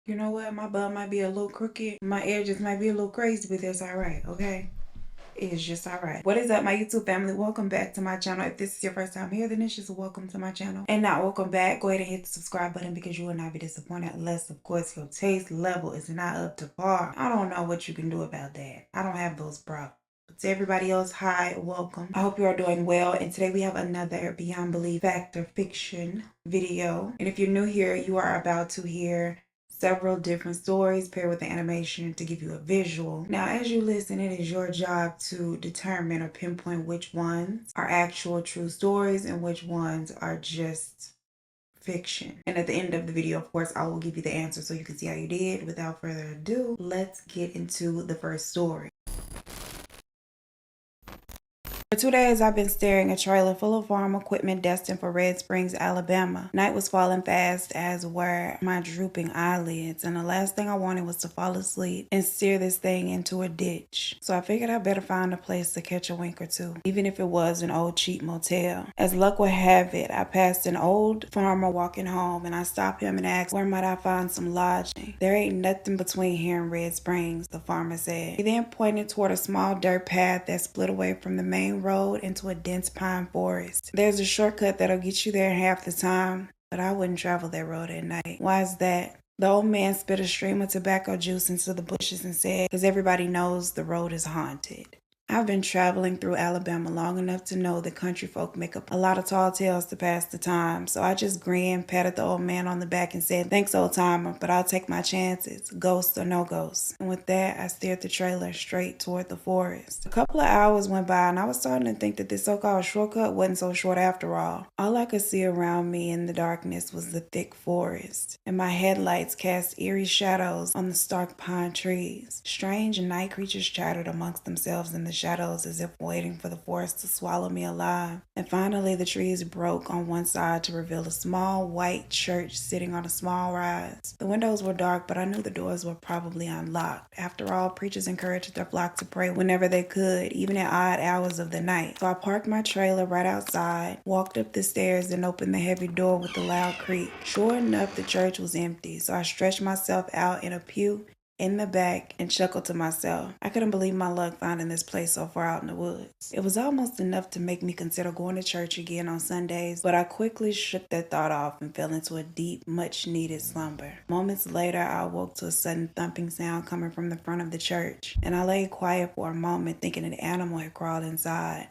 You know what? My butt might be a little crooked. My edges might be a little crazy, but that's alright, okay? It's just alright. What is up, my YouTube family? Welcome back to my channel. If this is your first time here, then it's just a welcome to my channel. And not welcome back, go ahead and hit the subscribe button because you will not be disappointed unless, of course, your taste level is not up to par. I don't know what you can do about that. I don't have those problems. But to everybody else, hi, welcome. I hope you are doing well. And today we have another Beyond Belief Fact or Fiction video. And if you're new here, you are about to hear several different stories paired with the animation to give you a visual. Now, as you listen, it is your job to determine or pinpoint which ones are actual true stories and which ones are just fiction. And at the end of the video, of course, I will give you the answer so you can see how you did. Without further ado, let's get into the first story. For 2 days, I've been staring at a trailer full of farm equipment destined for Red Springs, Alabama. Night was falling fast, as were my drooping eyelids, and the last thing I wanted was to fall asleep and steer this thing into a ditch. So I figured I'd better find a place to catch a wink or two, even if it was an old cheap motel. As luck would have it, I passed an old farmer walking home, and I stopped him and asked where might I find some lodging. There ain't nothing between here and Red Springs, the farmer said. He then pointed toward a small dirt path that split away from the main road into a dense pine forest. There's a shortcut that'll get you there in half the time, but I wouldn't travel that road at night. Why is that? The old man spit a stream of tobacco juice into the bushes and said, because everybody knows the road is haunted. I've been traveling through Alabama long enough to know that country folk make up a lot of tall tales to pass the time, so I just grinned, patted the old man on the back, and said, "Thanks, old timer, but I'll take my chances, ghost or no ghost." And with that, I steered the trailer straight toward the forest. A couple of hours went by, and I was starting to think that this so-called shortcut wasn't so short after all. All I could see around me in the darkness was the thick forest, and my headlights cast eerie shadows on the stark pine trees. Strange night creatures chattered amongst themselves in the shadows as if waiting for the forest to swallow me alive. And finally, the trees broke on one side to reveal a small white church sitting on a small rise. The windows were dark, but I knew the doors were probably unlocked. After all, preachers encouraged their flock to pray whenever they could, even at odd hours of the night. So I parked my trailer right outside, walked up the stairs, and opened the heavy door with a loud creak. Sure enough, the church was empty, so I stretched myself out in a pew in the back and chuckled to myself. I couldn't believe my luck finding this place so far out in the woods. It was almost enough to make me consider going to church again on Sundays, but I quickly shook that thought off and fell into a deep, much-needed slumber. Moments later, I awoke to a sudden thumping sound coming from the front of the church, and I lay quiet for a moment thinking an animal had crawled inside.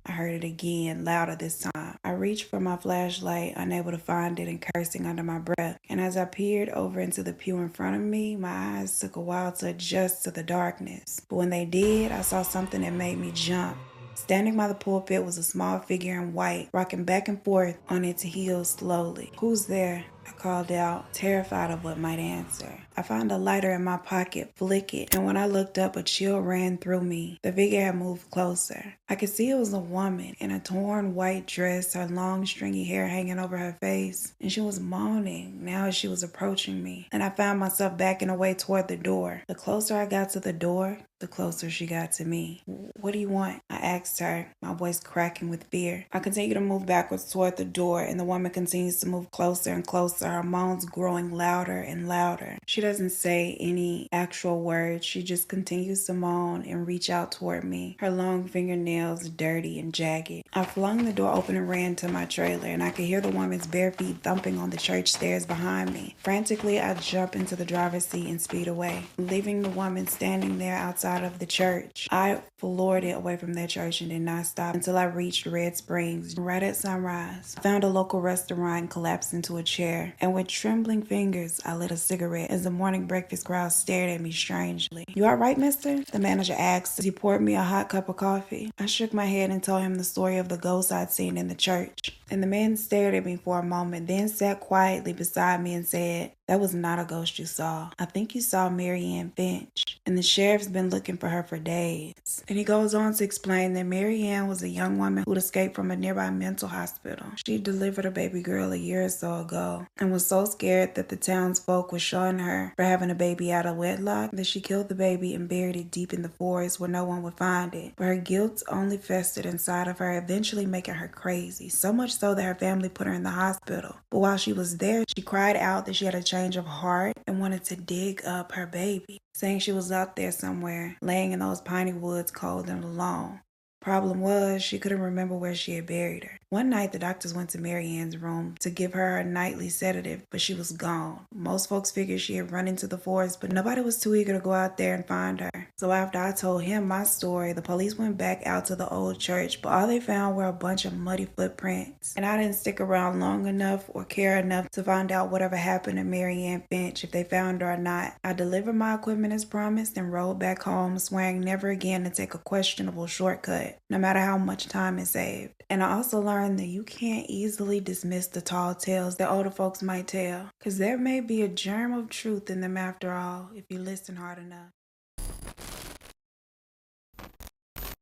I heard it again, louder this time. I reached for my flashlight, unable to find it and cursing under my breath. And as I peered over into the pew in front of me, my eyes took a while to adjust to the darkness. But when they did, I saw something that made me jump. Standing by the pulpit was a small figure in white, rocking back and forth on its heels slowly. "Who's there?" I called out, terrified of what might answer. I found a lighter in my pocket, flicked it, and when I looked up, a chill ran through me. The figure had moved closer. I could see it was a woman in a torn white dress, her long stringy hair hanging over her face, and she was moaning now as she was approaching me. And I found myself backing away toward the door. The closer I got to the door, the closer she got to me. "What do you want?" I asked her, my voice cracking with fear. I continue to move backwards toward the door, and the woman continues to move closer and closer, her moans growing louder and louder. She doesn't say any actual words. She just continues to moan and reach out toward me, her long fingernails dirty and jagged. I flung the door open and ran to my trailer, and I could hear the woman's bare feet thumping on the church stairs behind me. Frantically, I jump into the driver's seat and speed away, leaving the woman standing there outside of the church. I floored it away from that church and did not stop until I reached Red Springs. Right at sunrise, I found a local restaurant and collapsed into a chair, and with trembling fingers, I lit a cigarette as the morning breakfast crowd stared at me strangely. "You all right, mister?" the manager asked as he poured me a hot cup of coffee. I shook my head and told him the story of the ghost I'd seen in the church, and the man stared at me for a moment, then sat quietly beside me and said, "That was not a ghost you saw. I think you saw Mary Ann Finch, and the sheriff's been looking for her for days." And he goes on to explain that Mary Ann was a young woman who'd escaped from a nearby mental hospital. She delivered a baby girl a year or so ago and was so scared that the townsfolk was showing her for having a baby out of wedlock that she killed the baby and buried it deep in the forest where no one would find it. But her guilt only festered inside of her, eventually making her crazy, so much so that her family put her in the hospital. But while she was there, she cried out that she had a change change of heart and wanted to dig up her baby, saying she was out there somewhere, laying in those piney woods cold and alone. Problem was, she couldn't remember where she had buried her. One night, the doctors went to Mary Ann's room to give her a nightly sedative, but she was gone. Most folks figured she had run into the forest, but nobody was too eager to go out there and find her. So after I told him my story, the police went back out to the old church, but all they found were a bunch of muddy footprints. And I didn't stick around long enough or care enough to find out whatever happened to Mary Ann Finch, if they found her or not. I delivered my equipment as promised and rode back home, swearing never again to take a questionable shortcut, no matter how much time it saved. And I also learned that you can't easily dismiss the tall tales that older folks might tell, because there may be a germ of truth in them after all, if you listen hard enough.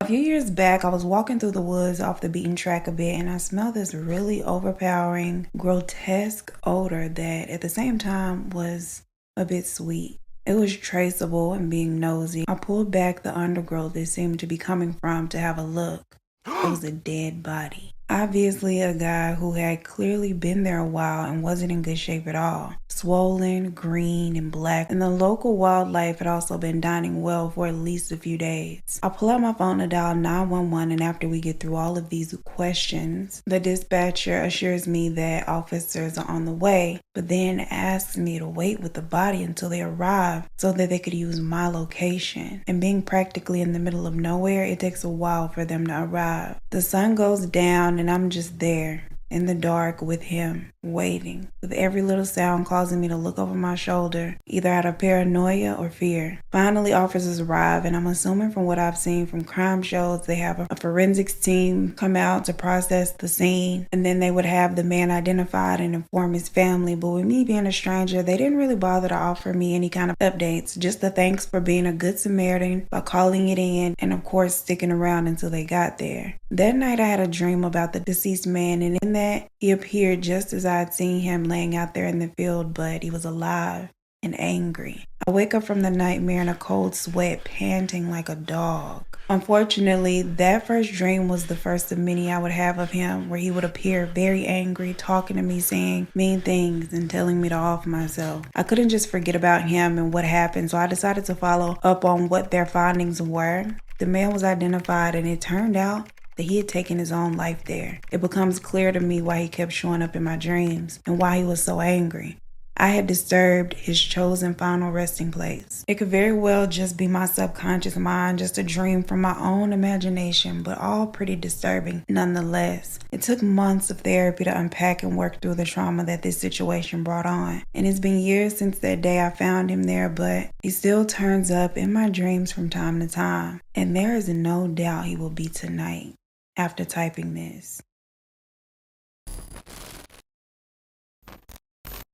A few years back, I was walking through the woods off the beaten track a bit, and I smelled this really overpowering, grotesque odor that at the same time was a bit sweet. It was traceable, and being nosy, I pulled back the undergrowth it seemed to be coming from to have a look. It was a dead body. Obviously a guy who had clearly been there a while and wasn't in good shape at all. Swollen, green, and black, and the local wildlife had also been dining well for at least a few days. I pull out my phone to dial 911, and after we get through all of these questions, the dispatcher assures me that officers are on the way, but then asks me to wait with the body until they arrive so that they could use my location. And being practically in the middle of nowhere, it takes a while for them to arrive. The sun goes down and I'm just there in the dark with him, waiting, with every little sound causing me to look over my shoulder, either out of paranoia or fear. Finally, officers arrive, and I'm assuming from what I've seen from crime shows, they have a forensics team come out to process the scene, and then they would have the man identified and inform his family. But with me being a stranger, they didn't really bother to offer me any kind of updates, just the thanks for being a good Samaritan by calling it in, and of course sticking around until they got there. That night I had a dream about the deceased man, and in that he appeared just as I had seen him laying out there in the field, but he was alive and angry. I wake up from the nightmare in a cold sweat, panting like a dog. Unfortunately, that first dream was the first of many I would have of him, where he would appear very angry, talking to me, saying mean things, and telling me to off myself. I couldn't just forget about him and what happened, so I decided to follow up on what their findings were. The man was identified, and it turned out that he had taken his own life there. It becomes clear to me why he kept showing up in my dreams and why he was so angry. I had disturbed his chosen final resting place. It could very well just be my subconscious mind, just a dream from my own imagination, but all pretty disturbing nonetheless. It took months of therapy to unpack and work through the trauma that this situation brought on. And it's been years since that day I found him there, but he still turns up in my dreams from time to time. And there is no doubt he will be tonight after typing this.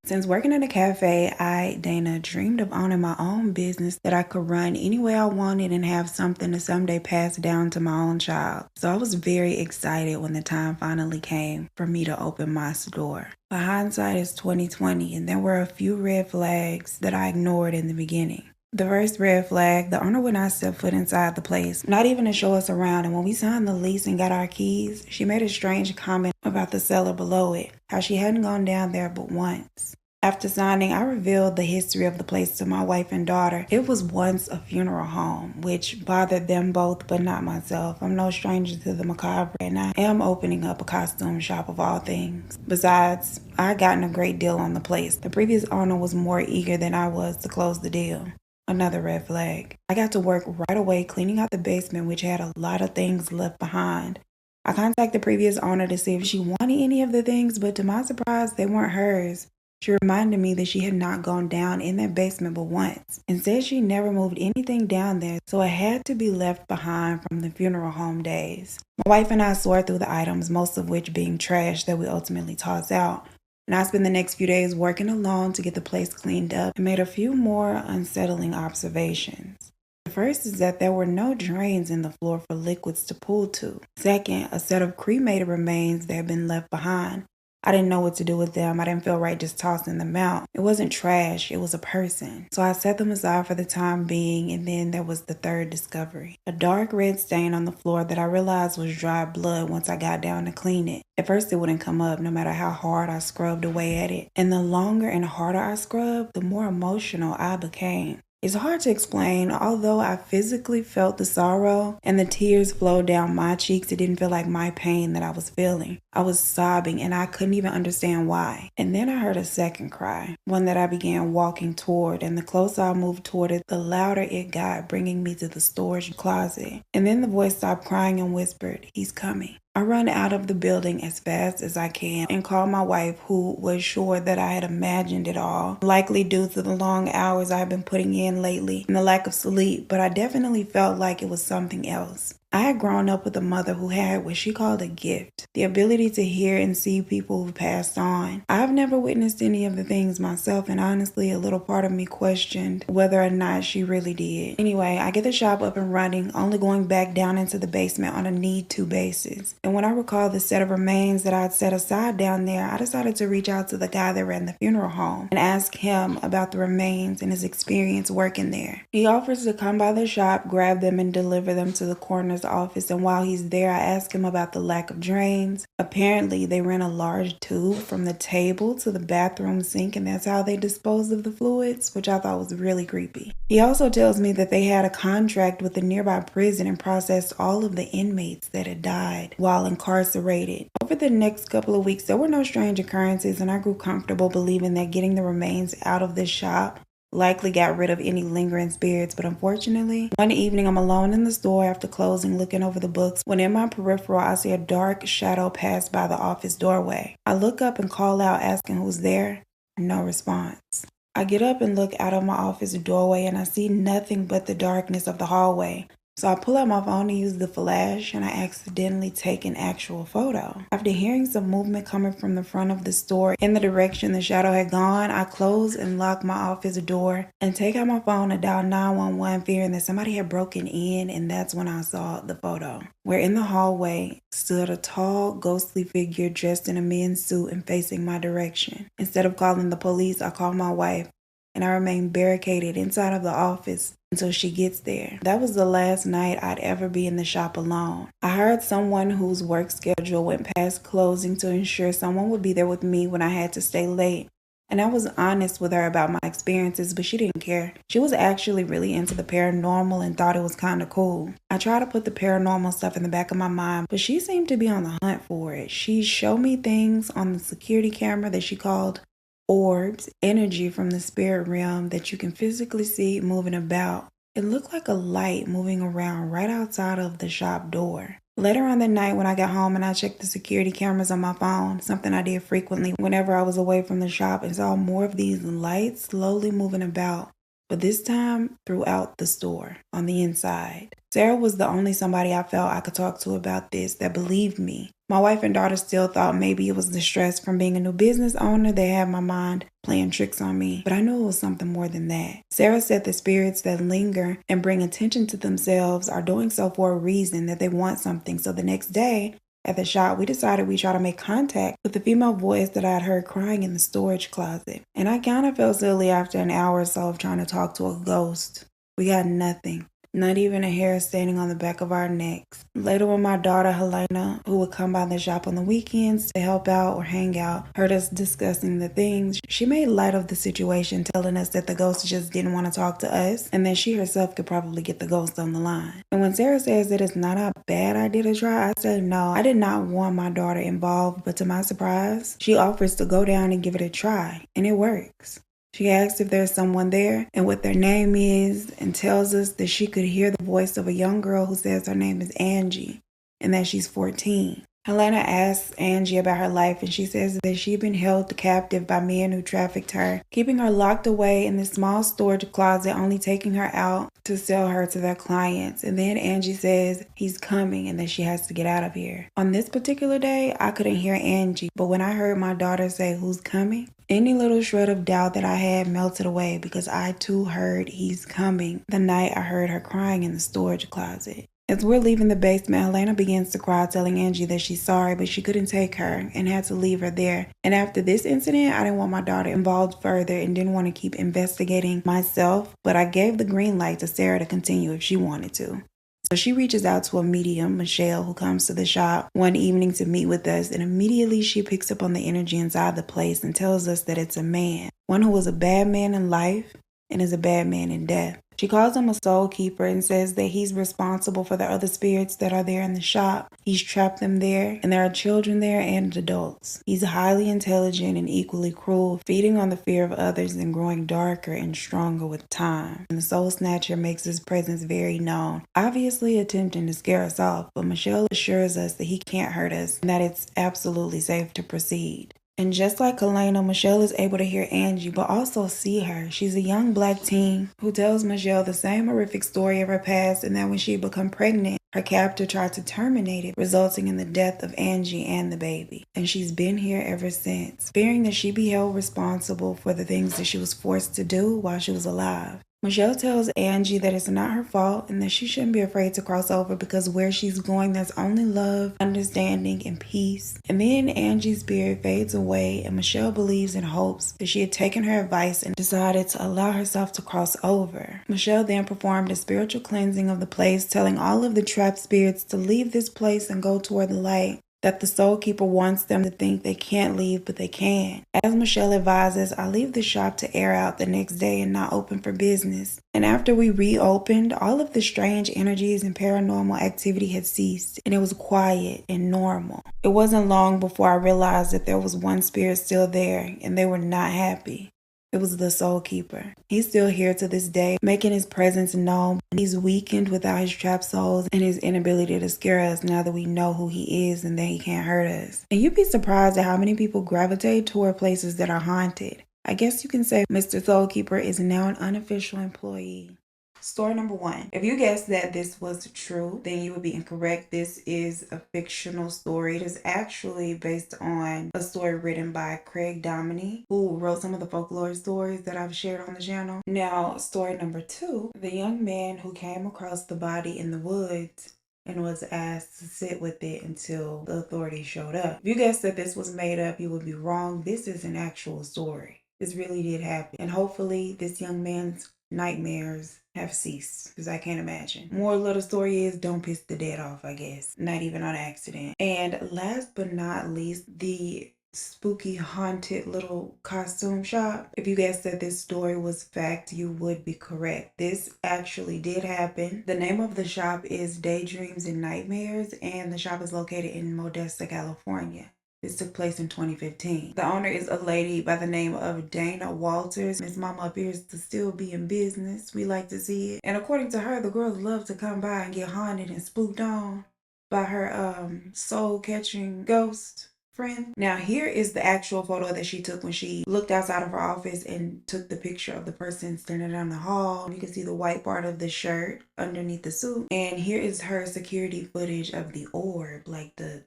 Since working in a cafe, I, Dana, dreamed of owning my own business that I could run any way I wanted and have something to someday pass down to my own child. So I was very excited when the time finally came for me to open my store. But hindsight is 2020, and there were a few red flags that I ignored in the beginning. The first red flag, the owner would not step foot inside the place, not even to show us around. And when we signed the lease and got our keys, she made a strange comment about the cellar below it, how she hadn't gone down there but once. After signing, I revealed the history of the place to my wife and daughter. It was once a funeral home, which bothered them both, but not myself. I'm no stranger to the macabre, and I am opening up a costume shop of all things. Besides, I had gotten a great deal on the place. The previous owner was more eager than I was to close the deal. Another red flag. I got to work right away cleaning out the basement, which had a lot of things left behind. I contacted the previous owner to see if she wanted any of the things, but to my surprise, they weren't hers. She reminded me that she had not gone down in that basement but once, and said she never moved anything down there, so it had to be left behind from the funeral home days. My wife and I sort through the items, most of which being trash that we ultimately toss out. And I spent the next few days working alone to get the place cleaned up and made a few more unsettling observations. The first is that there were no drains in the floor for liquids to pool to. Second, a set of cremated remains that had been left behind. I didn't know what to do with them. I didn't feel right just tossing them out. It wasn't trash, it was a person. So I set them aside for the time being, and then there was the third discovery. A dark red stain on the floor that I realized was dried blood once I got down to clean it. At first it wouldn't come up no matter how hard I scrubbed away at it. And the longer and harder I scrubbed, the more emotional I became. It's hard to explain. Although I physically felt the sorrow and the tears flowed down my cheeks, it didn't feel like my pain that I was feeling. I was sobbing and I couldn't even understand why. And then I heard a second cry, one that I began walking toward, and the closer I moved toward it, the louder it got, bringing me to the storage closet. And then the voice stopped crying and whispered, "He's coming." I run out of the building as fast as I can and call my wife, who was sure that I had imagined it all, likely due to the long hours I've been putting in lately and the lack of sleep, but I definitely felt like it was something else. I had grown up with a mother who had what she called a gift, the ability to hear and see people who passed on. I've never witnessed any of the things myself, and honestly, a little part of me questioned whether or not she really did. Anyway, I get the shop up and running, only going back down into the basement on a need-to basis. And when I recall the set of remains that I'd set aside down there, I decided to reach out to the guy that ran the funeral home and ask him about the remains and his experience working there. He offers to come by the shop, grab them, and deliver them to the coroner's office, and while he's there, I ask him about the lack of drains. Apparently, they ran a large tube from the table to the bathroom sink, and that's how they disposed of the fluids, which I thought was really creepy. He also tells me that they had a contract with a nearby prison and processed all of the inmates that had died while incarcerated. Over the next couple of weeks, there were no strange occurrences, and I grew comfortable believing that getting the remains out of the shop likely got rid of any lingering spirits, but unfortunately, one evening I'm alone in the store after closing, looking over the books, when in my peripheral I see a dark shadow pass by the office doorway. I look up and call out asking who's there. No response. I get up and look out of my office doorway and I see nothing but the darkness of the hallway. So I pull out my phone to use the flash and I accidentally take an actual photo. After hearing some movement coming from the front of the store in the direction the shadow had gone, I close and lock my office door and take out my phone to dial 911, fearing that somebody had broken in, and that's when I saw the photo, where in the hallway stood a tall, ghostly figure dressed in a men's suit and facing my direction. Instead of calling the police, I call my wife, and I remain barricaded inside of the office until she gets there. That was the last night I'd ever be in the shop alone. I hired someone whose work schedule went past closing to ensure someone would be there with me when I had to stay late. And I was honest with her about my experiences, but she didn't care. She was actually really into the paranormal and thought it was kind of cool. I tried to put the paranormal stuff in the back of my mind, but she seemed to be on the hunt for it. She showed me things on the security camera that she called orbs, energy from the spirit realm that you can physically see moving about. It looked like a light moving around right outside of the shop door. Later on that night when I got home and I checked the security cameras on my phone, something I did frequently whenever I was away from the shop, and saw more of these lights slowly moving about, but this time throughout the store on the inside. Sarah was the only somebody I felt I could talk to about this that believed me. My wife and daughter still thought maybe it was the stress from being a new business owner that had my mind playing tricks on me, but I knew it was something more than that. Sarah said the spirits that linger and bring attention to themselves are doing so for a reason, that they want something. So the next day at the shop, we decided we'd try to make contact with the female voice that I'd heard crying in the storage closet. And I kind of felt silly after an hour or so of trying to talk to a ghost. We got nothing. Not even a hair standing on the back of our necks. Later, when my daughter Helena, who would come by the shop on the weekends to help out or hang out, heard us discussing the things, she made light of the situation, telling us that the ghost just didn't want to talk to us and that she herself could probably get the ghost on the line. And when Sarah says that it's not a bad idea to try, I said no. I did not want my daughter involved, but to my surprise, she offers to go down and give it a try, and it works. She asks if there's someone there and what their name is, and tells us that she could hear the voice of a young girl who says her name is Angie and that she's 14. Helena asks Angie about her life, and she says that she'd been held captive by men who trafficked her, keeping her locked away in this small storage closet, only taking her out to sell her to their clients. And then Angie says he's coming and that she has to get out of here. On this particular day, I couldn't hear Angie, but when I heard my daughter say, "Who's coming?" any little shred of doubt that I had melted away, because I too heard he's coming the night I heard her crying in the storage closet. As we're leaving the basement, Helena begins to cry, telling Angie that she's sorry, but she couldn't take her and had to leave her there. And after this incident, I didn't want my daughter involved further and didn't want to keep investigating myself, but I gave the green light to Sarah to continue if she wanted to. So she reaches out to a medium, Michelle, who comes to the shop one evening to meet with us, and immediately she picks up on the energy inside the place and tells us that it's a man, one who was a bad man in life and is a bad man in death. She calls him a soul keeper and says that he's responsible for the other spirits that are there in the shop. He's trapped them there, and there are children there and adults. He's highly intelligent and equally cruel, feeding on the fear of others and growing darker and stronger with time. And the soul snatcher makes his presence very known, obviously attempting to scare us off, but Michelle assures us that he can't hurt us and that it's absolutely safe to proceed. And just like Helena, Michelle is able to hear Angie, but also see her. She's a young black teen who tells Michelle the same horrific story of her past, and that when she became pregnant, her captor tried to terminate it, resulting in the death of Angie and the baby. And she's been here ever since, fearing that she be held responsible for the things that she was forced to do while she was alive. Michelle tells Angie that it's not her fault and that she shouldn't be afraid to cross over because where she's going, there's only love, understanding, and peace. And then Angie's spirit fades away, and Michelle believes and hopes that she had taken her advice and decided to allow herself to cross over. Michelle then performed a spiritual cleansing of the place, telling all of the trapped spirits to leave this place and go toward the light, that the soul keeper wants them to think they can't leave, but they can. As Michelle advises, I leave the shop to air out the next day and not open for business. And after we reopened, all of the strange energies and paranormal activity had ceased, and it was quiet and normal. It wasn't long before I realized that there was one spirit still there, and they were not happy. It was the soul keeper. He's still here to this day, making his presence known. He's weakened without his trapped souls and his inability to scare us now that we know who he is and that he can't hurt us. And you'd be surprised at how many people gravitate toward places that are haunted. I guess you can say Mr. Soul Keeper is now an unofficial employee. Story number 1. If you guessed that this was true, then you would be incorrect. This is a fictional story. It is actually based on a story written by Craig Dominy, who wrote some of the folklore stories that I've shared on the channel. Now, story number 2, the young man who came across the body in the woods and was asked to sit with it until the authorities showed up. If you guessed that this was made up, you would be wrong. This is an actual story. This really did happen. And hopefully this young man's nightmares have ceased, because I can't imagine. Moral of the story is don't piss the dead off, I guess. Not even on accident. And last but not least, the spooky haunted little costume shop. If you guessed that this story was fact, you would be correct. This actually did happen. The name of the shop is Daydreams and Nightmares, and the shop is located in Modesto, California. This took place in 2015. The owner is a lady by the name of Dana Walters. Miss Mama appears to still be in business. We like to see it. And according to her, the girls love to come by and get haunted and spooked on by her soul-catching ghost friend. Now, here is the actual photo that she took when she looked outside of her office and took the picture of the person standing down the hall. You can see the white part of the shirt underneath the suit. And here is her security footage of the orb, like the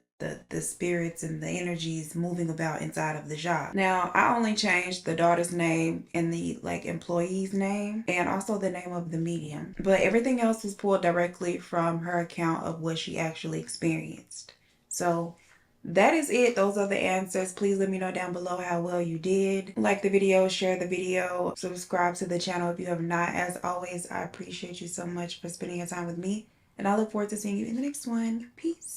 spirits and the energies moving about inside of the shop. Now, I only changed the daughter's name and the employee's name and also the name of the medium. But everything else was pulled directly from her account of what she actually experienced. So that is it. Those are the answers. Please let me know down below how well you did. Like the video, share the video, subscribe to the channel if you have not. As always, I appreciate you so much for spending your time with me, and I look forward to seeing you in the next one. Peace.